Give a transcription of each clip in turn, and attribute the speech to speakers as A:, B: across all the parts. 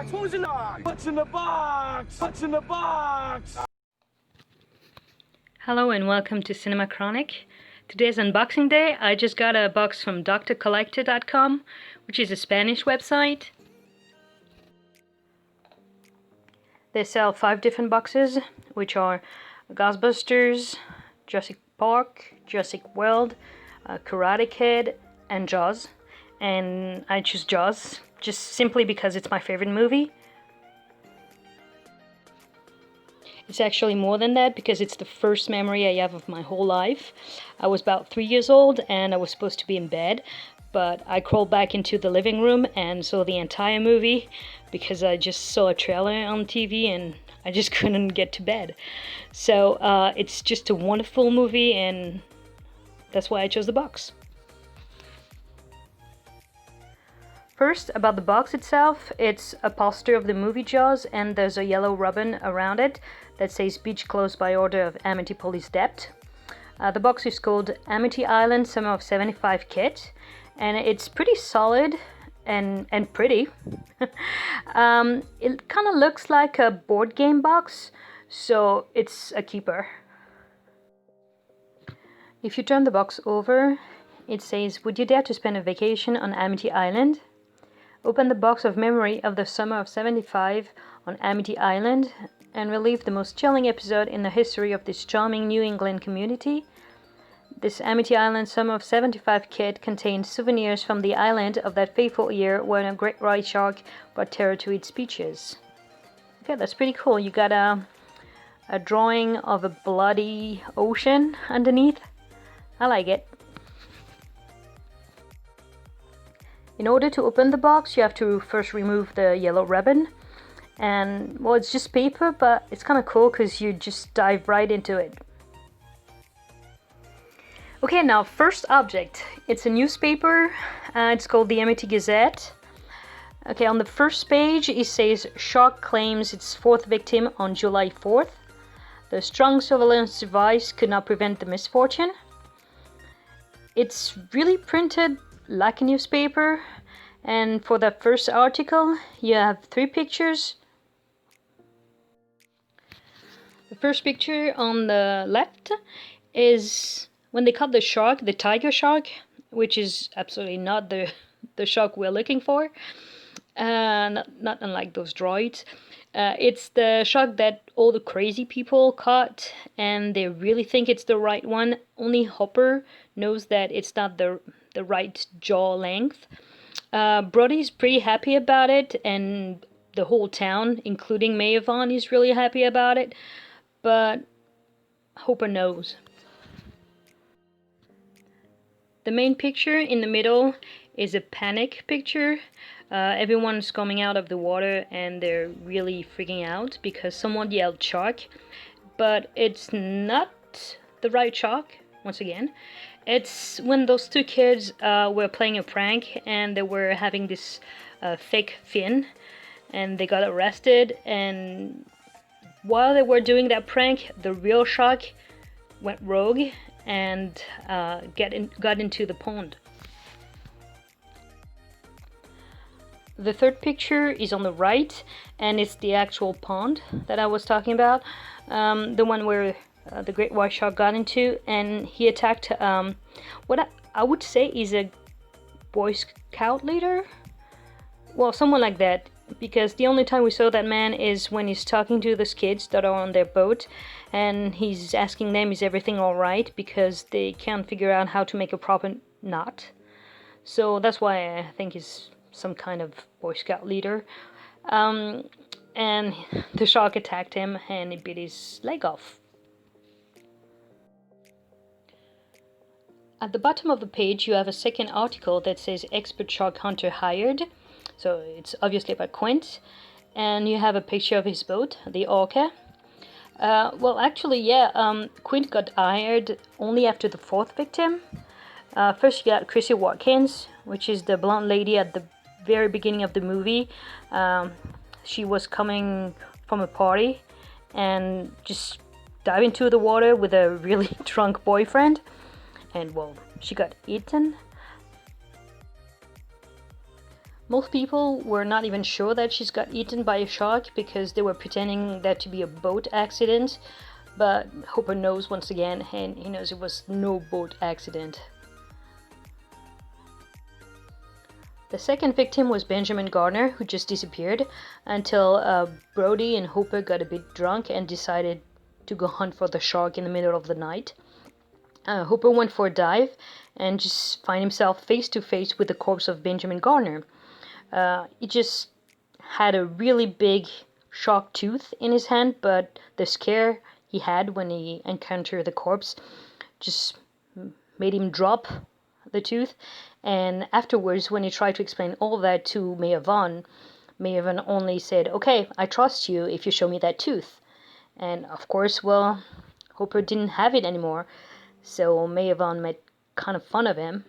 A: Who's in the box? What's in the box? What's in the box?
B: Hello and welcome to Cinema Chronic. Today's unboxing day. I just got a box from drcollector.com, which is a Spanish website. They sell 5 different boxes, which are Ghostbusters, Jurassic Park, Jurassic World, Karate Kid, and Jaws. And I choose Jaws just simply because it's my favorite movie. It's actually more than that because it's the first memory I have of my whole life. I was about 3 years old and I was supposed to be in bed, but I crawled back into the living room and saw the entire movie because I just saw a trailer on TV and I just couldn't get to bed. So it's just a wonderful movie and that's why I chose the box. First, about the box itself, it's a poster of the movie Jaws and there's a yellow ribbon around it that says Beach closed by order of Amity Police Dept. The box is called Amity Island Summer of 75 Kit and it's pretty solid and pretty. It kind of looks like a board game box, so it's a keeper. If you turn the box over, it says, "Would you dare to spend a vacation on Amity Island? Open the box of memory of the summer of 75 on Amity Island and relive the most chilling episode in the history of this charming New England community. This Amity Island Summer of 75 kit contains souvenirs from the island of that fateful year when a great white shark brought terror to its beaches." Okay, that's pretty cool. You got a drawing of a bloody ocean underneath. I like it. In order to open the box, you have to first remove the yellow ribbon. And, well, it's just paper, but it's kind of cool because you just dive right into it. Okay, now, first object. It's a newspaper. It's called the Amity Gazette. Okay, on the first page, it says, "Shark claims its 4th victim on July 4th. The strong surveillance device could not prevent the misfortune." It's really printed like a newspaper, and for the first article you have 3 pictures. The first picture on the left is when they caught the shark, the tiger shark, which is absolutely not the shark we're looking for, not unlike those droids. It's the shark that all the crazy people caught and they really think it's the right one. Only Hopper knows that it's not the right jaw length. Brody's pretty happy about it and the whole town, including Mayavon, is really happy about it, but Hopper knows. The main picture in the middle is a panic picture. Everyone's coming out of the water and they're really freaking out because someone yelled shark, but it's not the right shark, once again. It's when those 2 kids were playing a prank and they were having this fake fin and they got arrested, and while they were doing that prank, the real shark went rogue and got into the pond. The third picture is on the right and it's the actual pond that I was talking about, the one where the great white shark got into, and he attacked what I would say is a Boy Scout leader, well, someone like that, because the only time we saw that man is when he's talking to those kids that are on their boat and he's asking them, is everything alright, because they can't figure out how to make a proper knot. So that's why I think he's some kind of Boy Scout leader. And the shark attacked him and it bit his leg off. At the bottom of the page you have a second article that says "Expert Shark Hunter Hired." So it's obviously about Quint. And you have a picture of his boat, the Orca. Well, actually, yeah, Quint got hired only after the 4th victim. First you got Chrissy Watkins, which is the blonde lady at the very beginning of the movie. She was coming from a party and just dived into the water with a really drunk boyfriend. And, well, she got eaten. Most people were not even sure that she's got eaten by a shark because they were pretending that to be a boat accident, but Hooper knows once again, and he knows it was no boat accident. The second victim was Benjamin Gardner, who just disappeared until Brody and Hooper got a bit drunk and decided to go hunt for the shark in the middle of the night. Hooper went for a dive and just find himself face to face with the corpse of Benjamin Gardner. He just had a really big shark tooth in his hand, but the scare he had when he encountered the corpse just made him drop the tooth. And afterwards, when he tried to explain all that to Maya Vaughn only said, "Okay, I trust you if you show me that tooth." And of course, well, Hooper didn't have it anymore, so Maya Vaughn made kind of fun of him.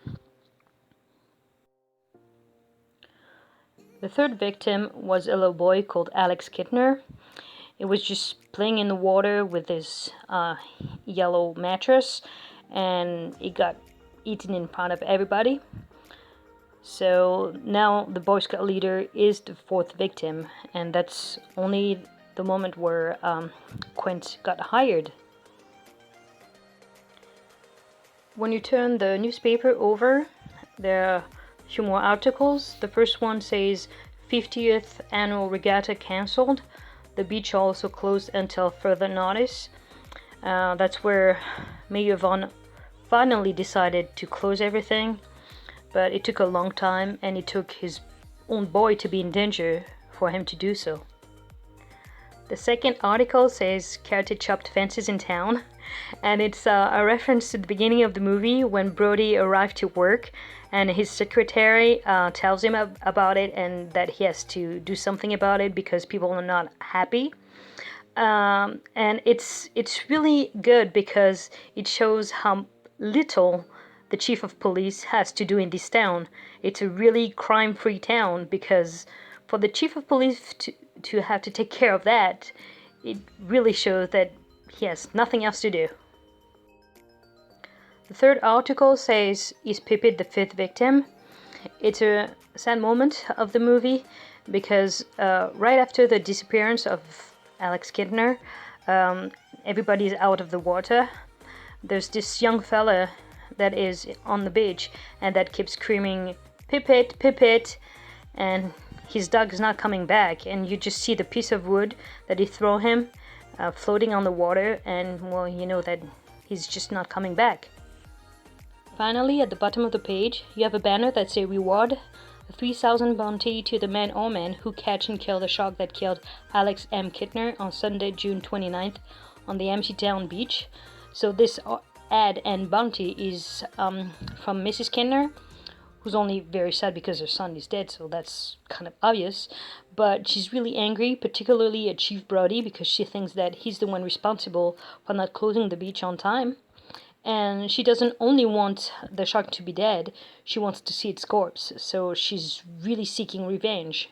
B: The third victim was a little boy called Alex Kittner. He was just playing in the water with his yellow mattress, and he got eaten in front of everybody. So now the Boy Scout leader is the fourth victim, and that's only the moment where Quint got hired. When you turn the newspaper over, there are a few more articles. The first one says 50th annual regatta cancelled. The beach also closed until further notice. That's where Mayor Vaughn finally decided to close everything, but it took a long time, and it took his own boy to be in danger for him to do so. The second article says Karate chopped fences in town, and it's a reference to the beginning of the movie when Brody arrived to work and his secretary tells him about it and that he has to do something about it because people are not happy. And it's really good because it shows how little the chief of police has to do in this town. It's a really crime-free town because for the chief of police to have to take care of that, it really shows that he has nothing else to do. The third article says, "Is Pippet the fifth victim?" It's a sad moment of the movie because right after the disappearance of Alex Kittner, everybody's out of the water. There's this young fella that is on the beach and that keeps screaming, "Pippet, Pippet," and his dog is not coming back, and you just see the piece of wood that he threw him floating on the water, and well, you know that he's just not coming back. Finally, at the bottom of the page, you have a banner that says reward a 3,000 bounty to the man or man who catch and kill the shark that killed Alex M. Kittner on Sunday, June 29th on the empty town beach. So this ad and bounty is from Mrs. Kittner, who's only very sad because her son is dead, so that's kind of obvious. But she's really angry, particularly at Chief Brody, because she thinks that he's the one responsible for not closing the beach on time. And she doesn't only want the shark to be dead, she wants to see its corpse, so she's really seeking revenge.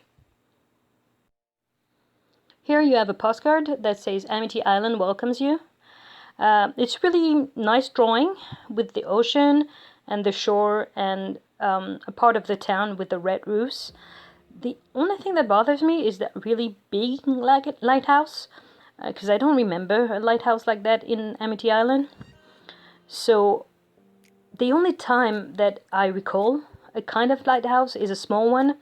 B: Here you have a postcard that says Amity Island welcomes you. It's really nice drawing with the ocean and the shore and a part of the town with the red roofs. The only thing that bothers me is that really big lighthouse, because I don't remember a lighthouse like that in Amity Island. So the only time that I recall a kind of lighthouse is a small one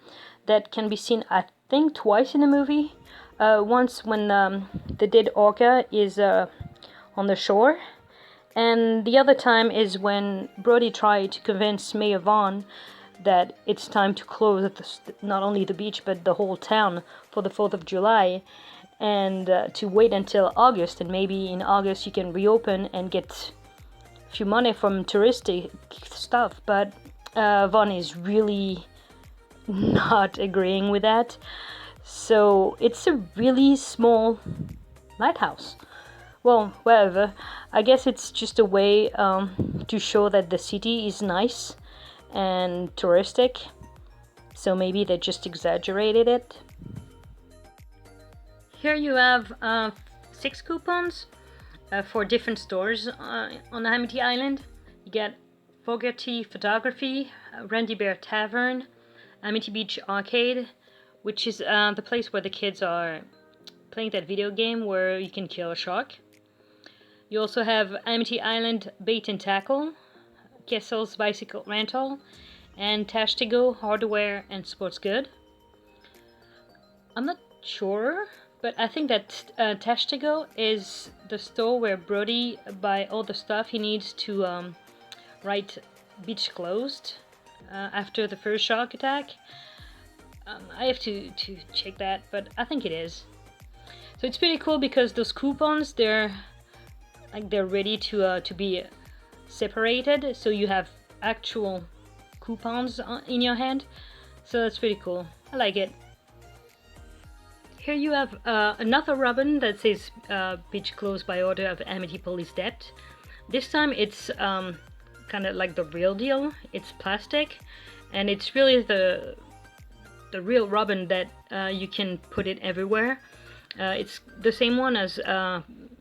B: that can be seen, I think, twice in the movie. Once when the dead orca is on the shore, and the other time is when Brody tried to convince Mayor Vaughn that it's time to close not only the beach but the whole town for the 4th of July, and to wait until August, and maybe in August you can reopen and get a few money from touristic stuff. But Vaughn is really not agreeing with that. So it's a really small lighthouse. Well, whatever. I guess it's just a way to show that the city is nice and touristic. So maybe they just exaggerated it. Here you have 6 coupons for different stores on Amity Island. You get Fogarty Photography, Randy Bear Tavern, Amity Beach Arcade, which is the place where the kids are playing that video game where you can kill a shark. You also have Amity Island Bait and Tackle, Kessel's Bicycle Rental, and Tashtigo Hardware and Sports Good. I'm not sure, but I think that Tashtigo is the store where Brody buy all the stuff he needs to write Beach Closed after the first shark attack. I have to check that, but I think it is. So it's pretty cool because those coupons, they're ready to be separated, so you have actual coupons in your hand. So that's pretty cool. I like it. Here you have another ribbon that says Beach Closed by order of Amity Police Dept. This time it's kind of like the real deal. It's plastic, and it's really the real ribbon that you can put it everywhere. It's the same one as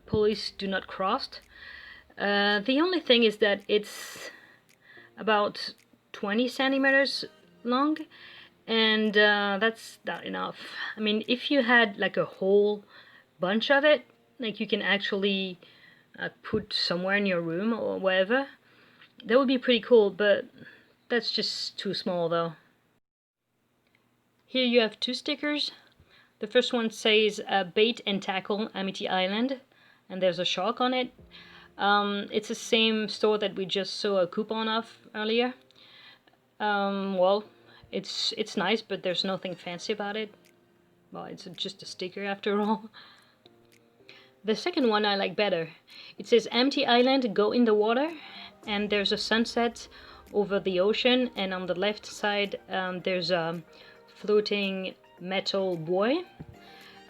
B: Police Do Not Cross. The only thing is that it's about 20 centimeters long, and that's not enough. I mean, if you had like a whole bunch of it, like you can actually put somewhere in your room or wherever, that would be pretty cool, but that's just too small though. Here you have two stickers. The first one says Bait and Tackle Amity Island, and there's a shark on it. It's the same store that we just saw a coupon of earlier. Well, it's nice, but there's nothing fancy about it. Well, it's just a sticker after all. The second one I like better. It says Amity Island, go in the water, and there's a sunset over the ocean, and on the left side there's a floating metal buoy.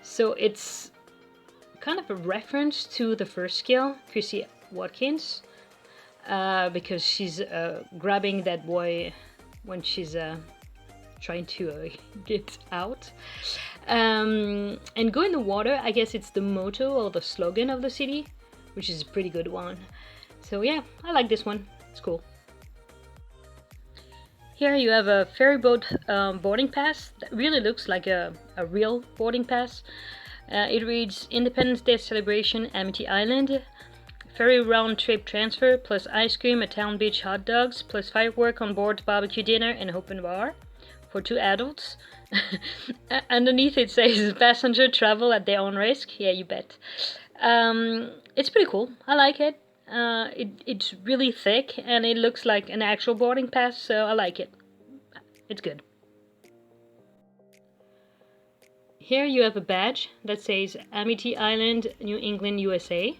B: So it's kind of a reference to the first skill, Chrissy Watkins, because she's grabbing that buoy when she's trying to get out. And go in the water, I guess it's the motto or the slogan of the city, which is a pretty good one. So yeah, I like this one. It's cool. Here you have a ferry boat boarding pass that really looks like a real boarding pass. It reads Independence Day Celebration, Amity Island, ferry round trip transfer, plus ice cream at Town Beach hot dogs, plus firework on board barbecue dinner and open bar for 2 adults. Underneath it says passenger travel at their own risk. Yeah, you bet. It's pretty cool. I like it. It's really thick and it looks like an actual boarding pass, so I like it. It's good. Here you have a badge that says Amity Island, New England, USA.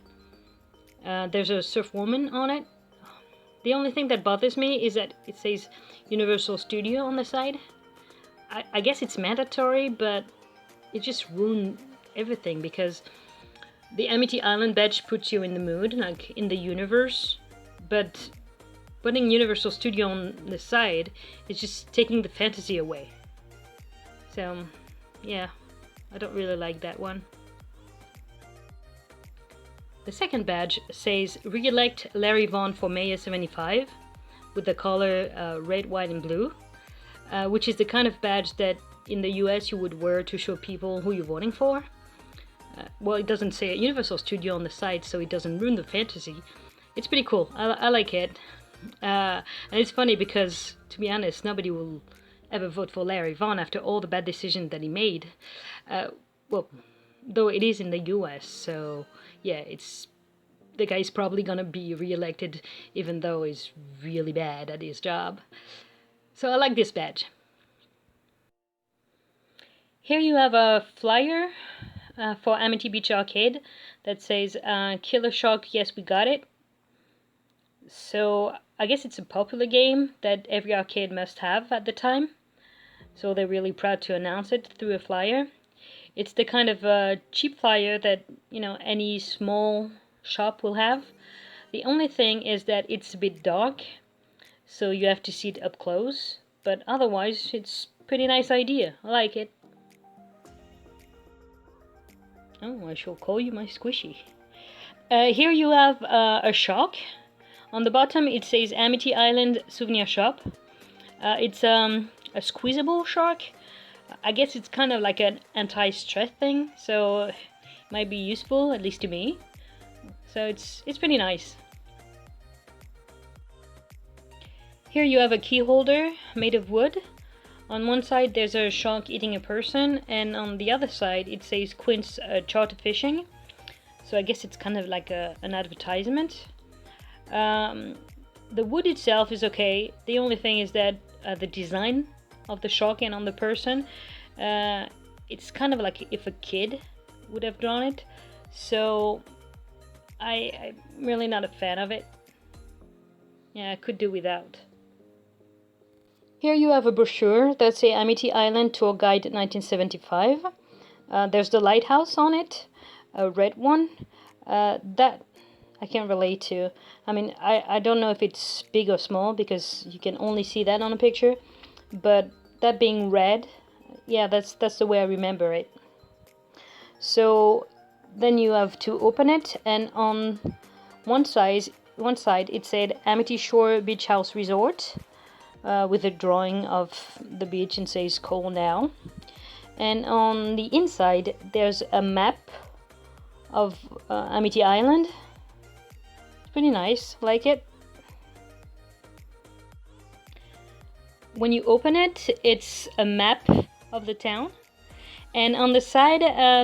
B: There's a surf woman on it. The only thing that bothers me is that it says Universal Studio on the side. I guess it's mandatory, but it just ruined everything because the Amity Island badge puts you in the mood, like in the universe, but putting Universal Studio on the side is just taking the fantasy away. So, yeah, I don't really like that one. The second badge says Re-elect Larry Vaughn for Mayor 75 with the color red, white, and blue, which is the kind of badge that in the US you would wear to show people who you're voting for. Well, it doesn't say Universal Studio on the side, so it doesn't ruin the fantasy. It's pretty cool. I like it. And it's funny because, to be honest, nobody will ever vote for Larry Vaughn after all the bad decisions that he made. Well, though it is in the US, so yeah, the guy's probably gonna be re-elected even though he's really bad at his job. So I like this badge. Here you have a flyer for Amity Beach Arcade that says Killer Shark, yes we got it. So I guess it's a popular game that every arcade must have at the time. So they're really proud to announce it through a flyer. It's the kind of cheap flyer that, you know, any small shop will have. The only thing is that it's a bit dark, so you have to see it up close. But otherwise, it's a pretty nice idea. I like it. Oh, I shall call you my squishy. Here you have a shop. On the bottom it says Amity Island Souvenir Shop. It's a a squeezable shark. I guess it's kind of like an anti-stress thing, so it might be useful, at least to me. So it's pretty nice. Here you have a key holder made of wood. On one side there's a shark eating a person, and on the other side it says Quint's charter fishing. So I guess it's kind of like an advertisement. The wood itself is okay. The only thing is that the design of the shark and on the person, it's kind of like if a kid would have drawn it. So I'm really not a fan of it. Yeah, I could do without. Here you have a brochure that's a Amity Island Tour Guide 1975. There's the lighthouse on it, a red one. That I can relate to. I mean, I don't know if it's big or small because you can only see that on a picture. But that being red, yeah, that's the way I remember it. So then you have to open it, and on one side it said Amity Shore Beach House Resort. With a drawing of the beach and says "Call now." And on the inside there's a map of Amity Island. It's pretty nice, like it. When you open it, it's a map of the town, and on the side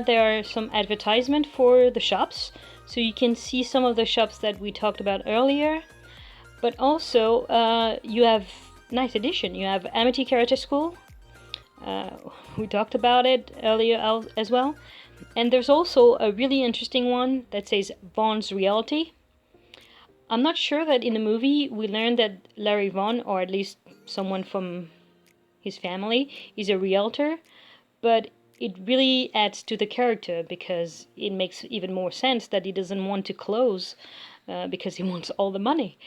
B: there are some advertisement for the shops, so you can see some of the shops that we talked about earlier. But also you have nice addition. You have Amity Karate School. We talked about it earlier as well. And there's also a really interesting one that says Vaughn's Realty. I'm not sure that in the movie we learned that Larry Vaughn, or at least someone from his family, is a realtor, but it really adds to the character because it makes even more sense that he doesn't want to close because he wants all the money.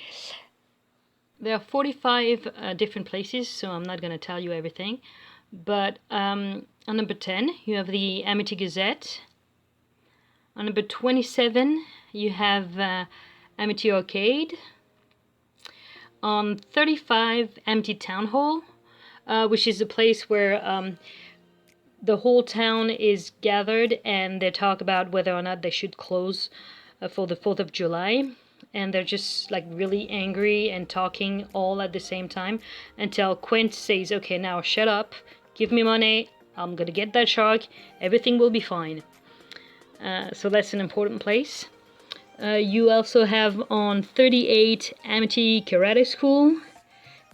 B: There are 45 different places, so I'm not going to tell you everything. But on number 10, you have the Amity Gazette. On number 27, you have Amity Arcade. On 35, Amity Town Hall, which is a place where the whole town is gathered and they talk about whether or not they should close for the 4th of July. And they're just like really angry and talking all at the same time until Quint says, okay, now shut up, give me money, I'm gonna get that shark, everything will be fine. So that's an important place. You also have on 38 Amity Karate School,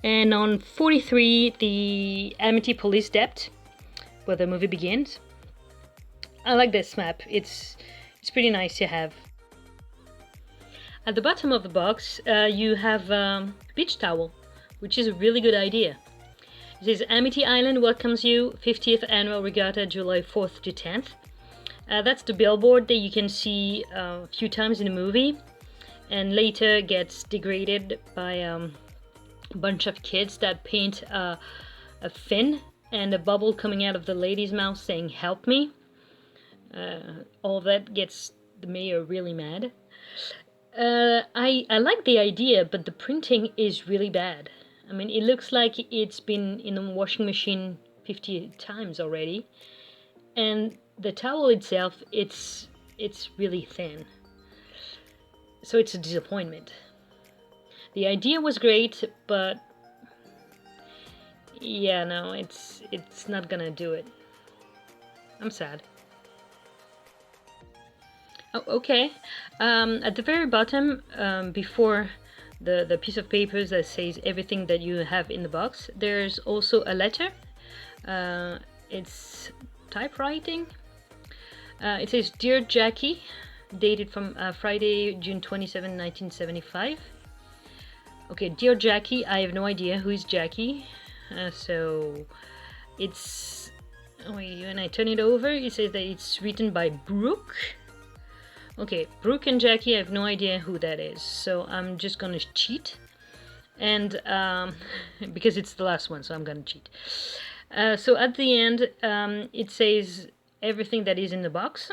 B: and on 43 the Amity Police Dept, where the movie begins. I like this map, it's pretty nice to have. At the bottom of the box, you have a beach towel, which is a really good idea. It says Amity Island welcomes you, 50th Annual Regatta, July 4th to 10th. That's the billboard that you can see a few times in the movie, and later gets degraded by a bunch of kids that paint a fin and a bubble coming out of the lady's mouth saying, "Help me." All that gets the mayor really mad. I like the idea, but the printing is really bad. I mean, it looks like it's been in the washing machine 50 times already. And the towel itself, it's really thin. So it's a disappointment. The idea was great, but yeah, no, it's not gonna do it. I'm sad. Oh, okay. At the very bottom, before the piece of paper that says everything that you have in the box, there's also a letter. It's typewriting. It says, "Dear Jackie," dated from Friday, June 27, 1975. Okay, "Dear Jackie," I have no idea who is Jackie. So it's... when I turn it over, it says that it's written by Brooke. Okay, Brooke and Jackie, I have no idea who that is, so I'm just gonna cheat. And because it's the last one, so I'm gonna cheat. So at the end, it says everything that is in the box.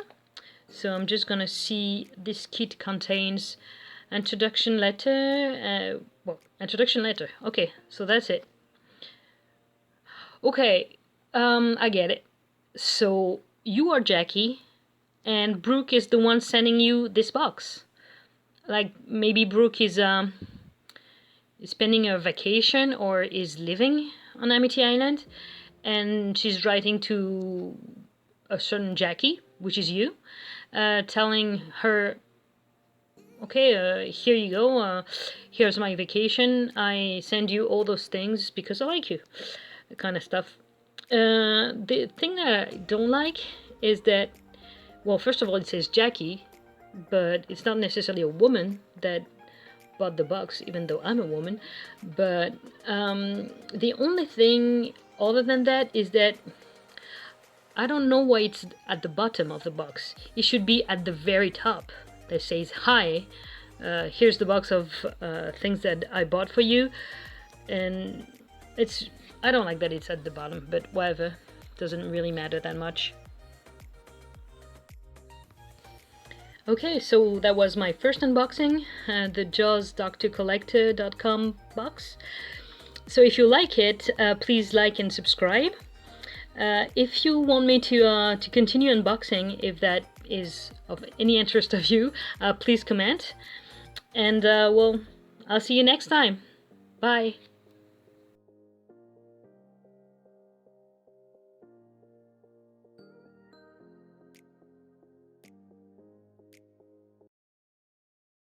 B: So I'm just gonna see this kit contains introduction letter. Introduction letter. Okay, so that's it. Okay, I get it. So you are Jackie, and Brooke is the one sending you this box. Like maybe Brooke is spending a vacation or is living on Amity Island, and she's writing to a certain Jackie, which is you, telling her, okay, here you go, here's my vacation, I send you all those things because I like you, kind of stuff. The thing that I don't like is that, well, first of all, it says Jackie, but it's not necessarily a woman that bought the box, even though I'm a woman. But the only thing other than that is that I don't know why it's at the bottom of the box. It should be at the very top that says, hi, here's the box of things that I bought for you. And I don't like that it's at the bottom, but whatever. Doesn't really matter that much. Okay, so that was my first unboxing, the JawsDoctorCollector.com box. So if you like it, please like and subscribe. If you want me to continue unboxing, if that is of any interest of you, please comment. And well, I'll see you next time. Bye.